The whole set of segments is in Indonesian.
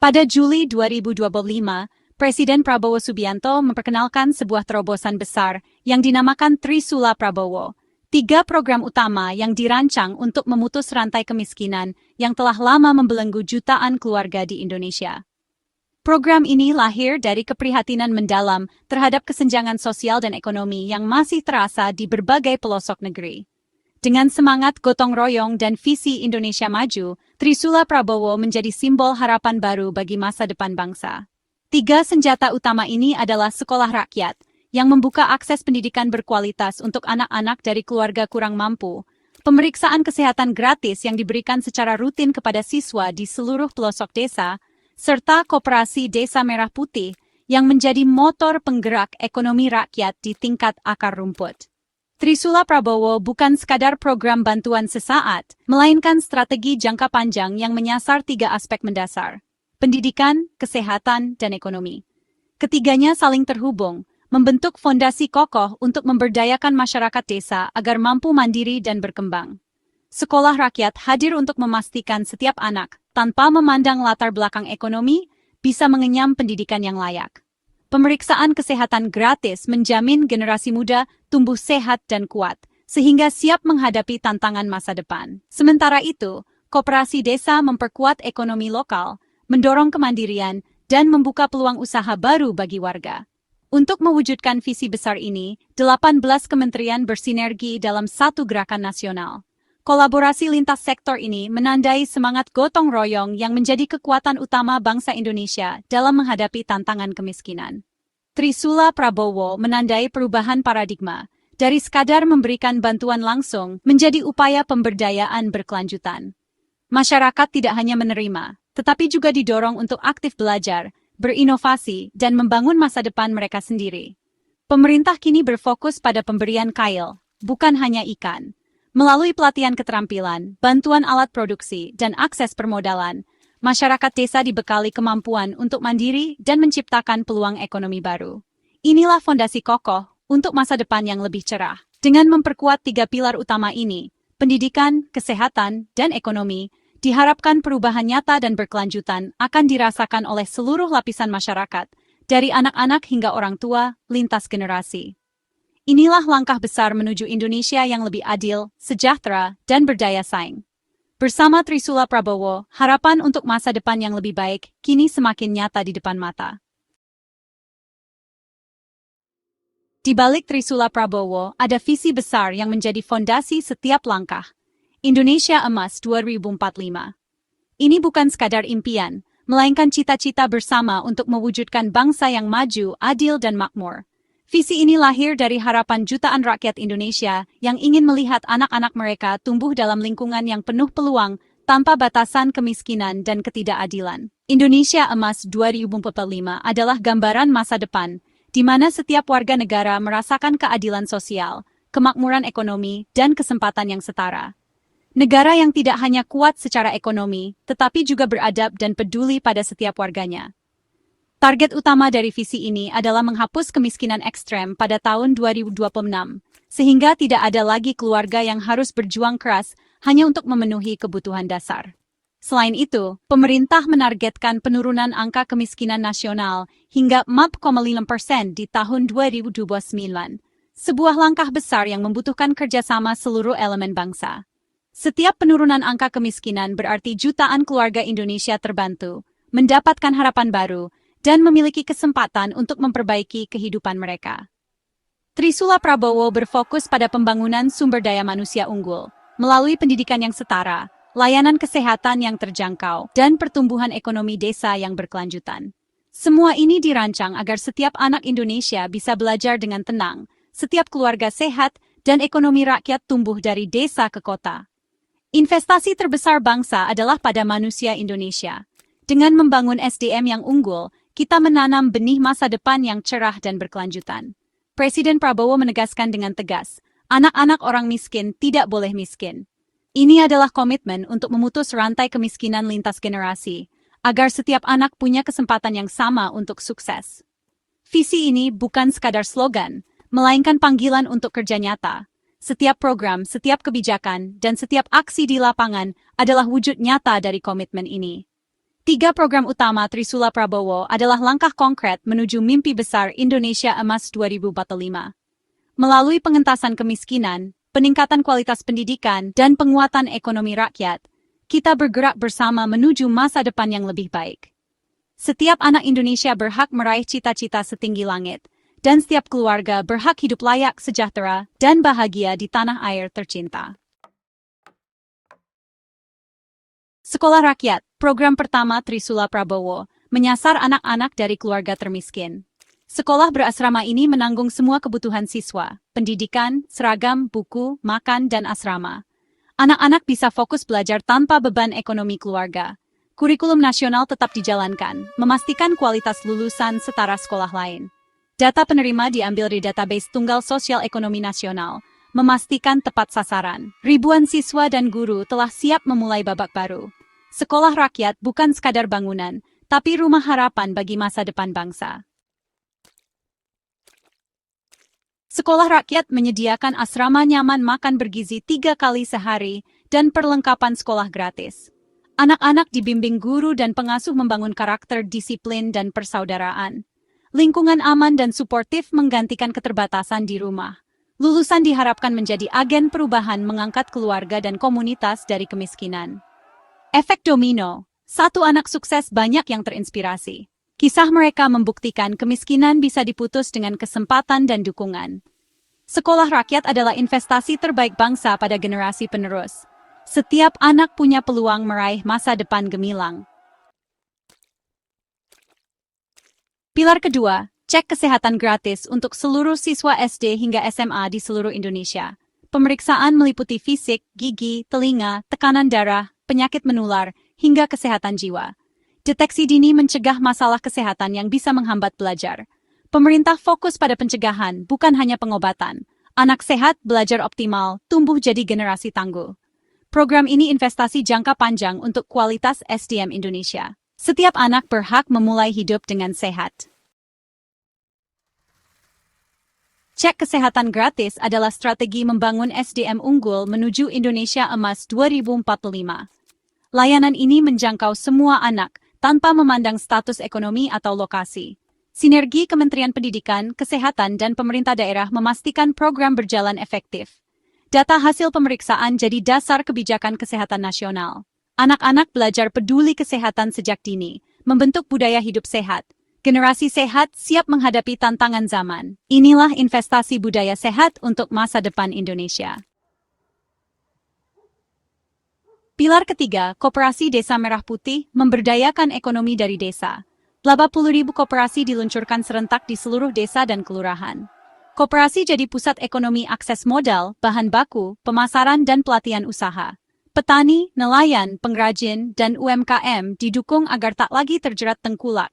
Pada Juli 2025, Presiden Prabowo Subianto memperkenalkan sebuah terobosan besar yang dinamakan Trisula Prabowo. 3 program utama yang dirancang untuk memutus rantai kemiskinan yang telah lama membelenggu jutaan keluarga di Indonesia. Program ini lahir dari keprihatinan mendalam terhadap kesenjangan sosial dan ekonomi yang masih terasa di berbagai pelosok negeri. Dengan semangat gotong royong dan visi Indonesia Maju, Trisula Prabowo menjadi simbol harapan baru bagi masa depan bangsa. 3 senjata utama ini adalah sekolah rakyat, yang membuka akses pendidikan berkualitas untuk anak-anak dari keluarga kurang mampu, pemeriksaan kesehatan gratis yang diberikan secara rutin kepada siswa di seluruh pelosok desa, serta koperasi Desa Merah Putih yang menjadi motor penggerak ekonomi rakyat di tingkat akar rumput. Trisula Prabowo bukan sekadar program bantuan sesaat, melainkan strategi jangka panjang yang menyasar 3 aspek mendasar: pendidikan, kesehatan, dan ekonomi. Ketiganya saling terhubung, membentuk fondasi kokoh untuk memberdayakan masyarakat desa agar mampu mandiri dan berkembang. Sekolah rakyat hadir untuk memastikan setiap anak, tanpa memandang latar belakang ekonomi, bisa mengenyam pendidikan yang layak. Pemeriksaan kesehatan gratis menjamin generasi muda tumbuh sehat dan kuat, sehingga siap menghadapi tantangan masa depan. Sementara itu, koperasi desa memperkuat ekonomi lokal, mendorong kemandirian, dan membuka peluang usaha baru bagi warga. Untuk mewujudkan visi besar ini, 18 kementerian bersinergi dalam satu gerakan nasional. Kolaborasi lintas sektor ini menandai semangat gotong royong yang menjadi kekuatan utama bangsa Indonesia dalam menghadapi tantangan kemiskinan. Trisula Prabowo menandai perubahan paradigma, dari sekadar memberikan bantuan langsung menjadi upaya pemberdayaan berkelanjutan. Masyarakat tidak hanya menerima, tetapi juga didorong untuk aktif belajar, berinovasi, dan membangun masa depan mereka sendiri. Pemerintah kini berfokus pada pemberian kail, bukan hanya ikan. Melalui pelatihan keterampilan, bantuan alat produksi, dan akses permodalan, masyarakat desa dibekali kemampuan untuk mandiri dan menciptakan peluang ekonomi baru. Inilah fondasi kokoh untuk masa depan yang lebih cerah. Dengan memperkuat 3 pilar utama ini, pendidikan, kesehatan, dan ekonomi, diharapkan perubahan nyata dan berkelanjutan akan dirasakan oleh seluruh lapisan masyarakat, dari anak-anak hingga orang tua, lintas generasi. Inilah langkah besar menuju Indonesia yang lebih adil, sejahtera, dan berdaya saing. Bersama Trisula Prabowo, harapan untuk masa depan yang lebih baik kini semakin nyata di depan mata. Di balik Trisula Prabowo, ada visi besar yang menjadi fondasi setiap langkah. Indonesia Emas 2045. Ini bukan sekadar impian, melainkan cita-cita bersama untuk mewujudkan bangsa yang maju, adil, dan makmur. Visi ini lahir dari harapan jutaan rakyat Indonesia yang ingin melihat anak-anak mereka tumbuh dalam lingkungan yang penuh peluang tanpa batasan kemiskinan dan ketidakadilan. Indonesia Emas 2045 adalah gambaran masa depan, di mana setiap warga negara merasakan keadilan sosial, kemakmuran ekonomi, dan kesempatan yang setara. Negara yang tidak hanya kuat secara ekonomi, tetapi juga beradab dan peduli pada setiap warganya. Target utama dari visi ini adalah menghapus kemiskinan ekstrem pada tahun 2026, sehingga tidak ada lagi keluarga yang harus berjuang keras hanya untuk memenuhi kebutuhan dasar. Selain itu, pemerintah menargetkan penurunan angka kemiskinan nasional hingga 4,5% di tahun 2029, sebuah langkah besar yang membutuhkan kerjasama seluruh elemen bangsa. Setiap penurunan angka kemiskinan berarti jutaan keluarga Indonesia terbantu, mendapatkan harapan baru, dan memiliki kesempatan untuk memperbaiki kehidupan mereka. Trisula Prabowo berfokus pada pembangunan sumber daya manusia unggul, melalui pendidikan yang setara, layanan kesehatan yang terjangkau, dan pertumbuhan ekonomi desa yang berkelanjutan. Semua ini dirancang agar setiap anak Indonesia bisa belajar dengan tenang, setiap keluarga sehat, dan ekonomi rakyat tumbuh dari desa ke kota. Investasi terbesar bangsa adalah pada manusia Indonesia. Dengan membangun SDM yang unggul, kita menanam benih masa depan yang cerah dan berkelanjutan. Presiden Prabowo menegaskan dengan tegas, anak-anak orang miskin tidak boleh miskin. Ini adalah komitmen untuk memutus rantai kemiskinan lintas generasi, agar setiap anak punya kesempatan yang sama untuk sukses. Visi ini bukan sekadar slogan, melainkan panggilan untuk kerja nyata. Setiap program, setiap kebijakan, dan setiap aksi di lapangan adalah wujud nyata dari komitmen ini. Tiga program utama Trisula Prabowo adalah langkah konkret menuju mimpi besar Indonesia Emas 2045. Melalui pengentasan kemiskinan, peningkatan kualitas pendidikan, dan penguatan ekonomi rakyat, kita bergerak bersama menuju masa depan yang lebih baik. Setiap anak Indonesia berhak meraih cita-cita setinggi langit, dan setiap keluarga berhak hidup layak, sejahtera, dan bahagia di tanah air tercinta. Sekolah Rakyat, program pertama Trisula Prabowo, menyasar anak-anak dari keluarga termiskin. Sekolah berasrama ini menanggung semua kebutuhan siswa, pendidikan, seragam, buku, makan, dan asrama. Anak-anak bisa fokus belajar tanpa beban ekonomi keluarga. Kurikulum nasional tetap dijalankan, memastikan kualitas lulusan setara sekolah lain. Data penerima diambil dari database Tunggal Sosial Ekonomi Nasional, memastikan tepat sasaran. Ribuan siswa dan guru telah siap memulai babak baru. Sekolah rakyat bukan sekadar bangunan, tapi rumah harapan bagi masa depan bangsa. Sekolah rakyat menyediakan asrama nyaman, makan bergizi 3 kali sehari, dan perlengkapan sekolah gratis. Anak-anak dibimbing guru dan pengasuh membangun karakter, disiplin, dan persaudaraan. Lingkungan aman dan suportif menggantikan keterbatasan di rumah. Lulusan diharapkan menjadi agen perubahan, mengangkat keluarga dan komunitas dari kemiskinan. Efek domino, satu anak sukses banyak yang terinspirasi. Kisah mereka membuktikan kemiskinan bisa diputus dengan kesempatan dan dukungan. Sekolah rakyat adalah investasi terbaik bangsa pada generasi penerus. Setiap anak punya peluang meraih masa depan gemilang. Pilar kedua, cek kesehatan gratis untuk seluruh siswa SD hingga SMA di seluruh Indonesia. Pemeriksaan meliputi fisik, gigi, telinga, tekanan darah, penyakit menular, hingga kesehatan jiwa. Deteksi dini mencegah masalah kesehatan yang bisa menghambat belajar. Pemerintah fokus pada pencegahan, bukan hanya pengobatan. Anak sehat, belajar optimal, tumbuh jadi generasi tangguh. Program ini investasi jangka panjang untuk kualitas SDM Indonesia. Setiap anak berhak memulai hidup dengan sehat. Cek kesehatan gratis adalah strategi membangun SDM unggul menuju Indonesia Emas 2045. Layanan ini menjangkau semua anak, tanpa memandang status ekonomi atau lokasi. Sinergi Kementerian Pendidikan, Kesehatan, dan pemerintah daerah memastikan program berjalan efektif. Data hasil pemeriksaan jadi dasar kebijakan kesehatan nasional. Anak-anak belajar peduli kesehatan sejak dini, membentuk budaya hidup sehat. Generasi sehat siap menghadapi tantangan zaman. Inilah investasi budaya sehat untuk masa depan Indonesia. Pilar ketiga, Koperasi Desa Merah Putih, memberdayakan ekonomi dari desa. 80.000 koperasi diluncurkan serentak di seluruh desa dan kelurahan. Koperasi jadi pusat ekonomi, akses modal, bahan baku, pemasaran, dan pelatihan usaha. Petani, nelayan, pengrajin, dan UMKM didukung agar tak lagi terjerat tengkulak.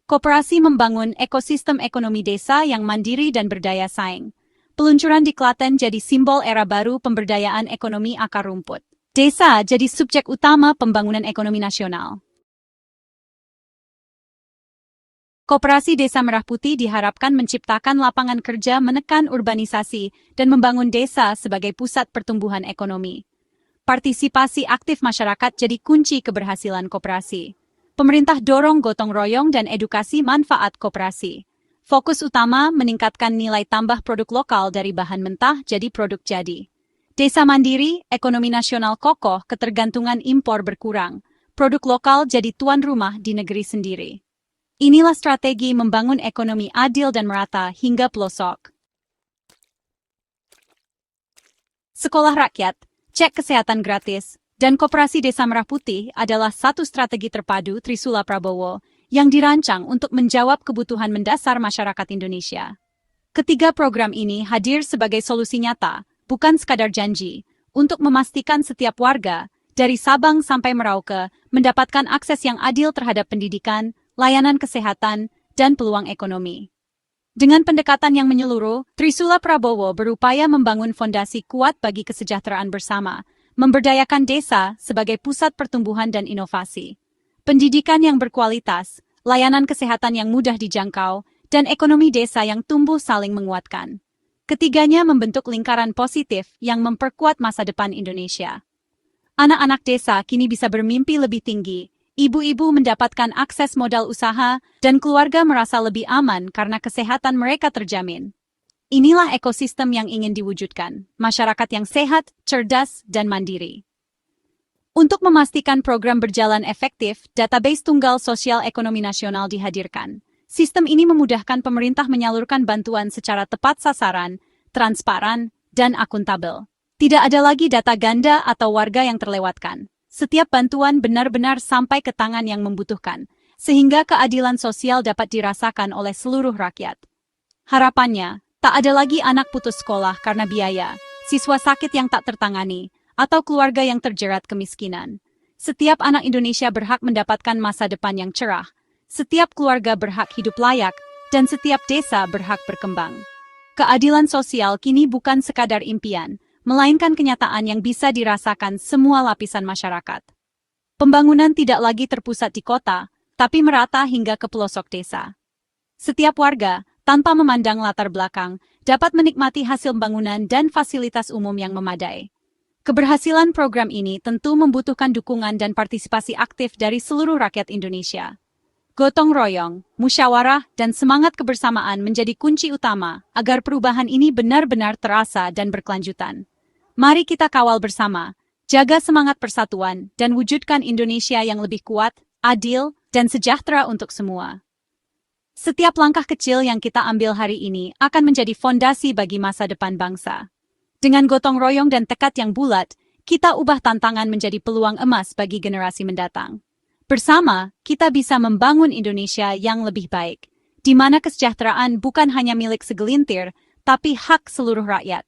Koperasi membangun ekosistem ekonomi desa yang mandiri dan berdaya saing. Peluncuran di Klaten jadi simbol era baru pemberdayaan ekonomi akar rumput. Desa jadi subjek utama pembangunan ekonomi nasional. Koperasi Desa Merah Putih diharapkan menciptakan lapangan kerja, menekan urbanisasi, dan membangun desa sebagai pusat pertumbuhan ekonomi. Partisipasi aktif masyarakat jadi kunci keberhasilan koperasi. Pemerintah dorong gotong royong dan edukasi manfaat koperasi. Fokus utama meningkatkan nilai tambah produk lokal dari bahan mentah jadi produk jadi. Desa mandiri, ekonomi nasional kokoh, ketergantungan impor berkurang. Produk lokal jadi tuan rumah di negeri sendiri. Inilah strategi membangun ekonomi adil dan merata hingga pelosok. Sekolah rakyat, cek kesehatan gratis, dan Koperasi Desa Merah Putih adalah satu strategi terpadu Trisula Prabowo yang dirancang untuk menjawab kebutuhan mendasar masyarakat Indonesia. Ketiga program ini hadir sebagai solusi nyata, bukan sekadar janji, untuk memastikan setiap warga, dari Sabang sampai Merauke, mendapatkan akses yang adil terhadap pendidikan, layanan kesehatan, dan peluang ekonomi. Dengan pendekatan yang menyeluruh, Trisula Prabowo berupaya membangun fondasi kuat bagi kesejahteraan bersama, memberdayakan desa sebagai pusat pertumbuhan dan inovasi, pendidikan yang berkualitas, layanan kesehatan yang mudah dijangkau, dan ekonomi desa yang tumbuh saling menguatkan. Ketiganya membentuk lingkaran positif yang memperkuat masa depan Indonesia. Anak-anak desa kini bisa bermimpi lebih tinggi, Ibu-ibu mendapatkan akses modal usaha, dan keluarga merasa lebih aman karena kesehatan mereka terjamin. Inilah ekosistem yang ingin diwujudkan, masyarakat yang sehat, cerdas, dan mandiri. Untuk memastikan program berjalan efektif, database tunggal sosial ekonomi nasional dihadirkan. Sistem ini memudahkan pemerintah menyalurkan bantuan secara tepat sasaran, transparan, dan akuntabel. Tidak ada lagi data ganda atau warga yang terlewatkan. Setiap bantuan benar-benar sampai ke tangan yang membutuhkan, sehingga keadilan sosial dapat dirasakan oleh seluruh rakyat. Harapannya, tak ada lagi anak putus sekolah karena biaya, siswa sakit yang tak tertangani, atau keluarga yang terjerat kemiskinan. Setiap anak Indonesia berhak mendapatkan masa depan yang cerah, setiap keluarga berhak hidup layak, dan setiap desa berhak berkembang. Keadilan sosial kini bukan sekadar impian, melainkan kenyataan yang bisa dirasakan semua lapisan masyarakat. Pembangunan tidak lagi terpusat di kota, tapi merata hingga ke pelosok desa. Setiap warga, tanpa memandang latar belakang, dapat menikmati hasil bangunan dan fasilitas umum yang memadai. Keberhasilan program ini tentu membutuhkan dukungan dan partisipasi aktif dari seluruh rakyat Indonesia. Gotong royong, musyawarah, dan semangat kebersamaan menjadi kunci utama agar perubahan ini benar-benar terasa dan berkelanjutan. Mari kita kawal bersama, jaga semangat persatuan, dan wujudkan Indonesia yang lebih kuat, adil, dan sejahtera untuk semua. Setiap langkah kecil yang kita ambil hari ini akan menjadi fondasi bagi masa depan bangsa. Dengan gotong royong dan tekad yang bulat, kita ubah tantangan menjadi peluang emas bagi generasi mendatang. Bersama, kita bisa membangun Indonesia yang lebih baik, di mana kesejahteraan bukan hanya milik segelintir, tapi hak seluruh rakyat.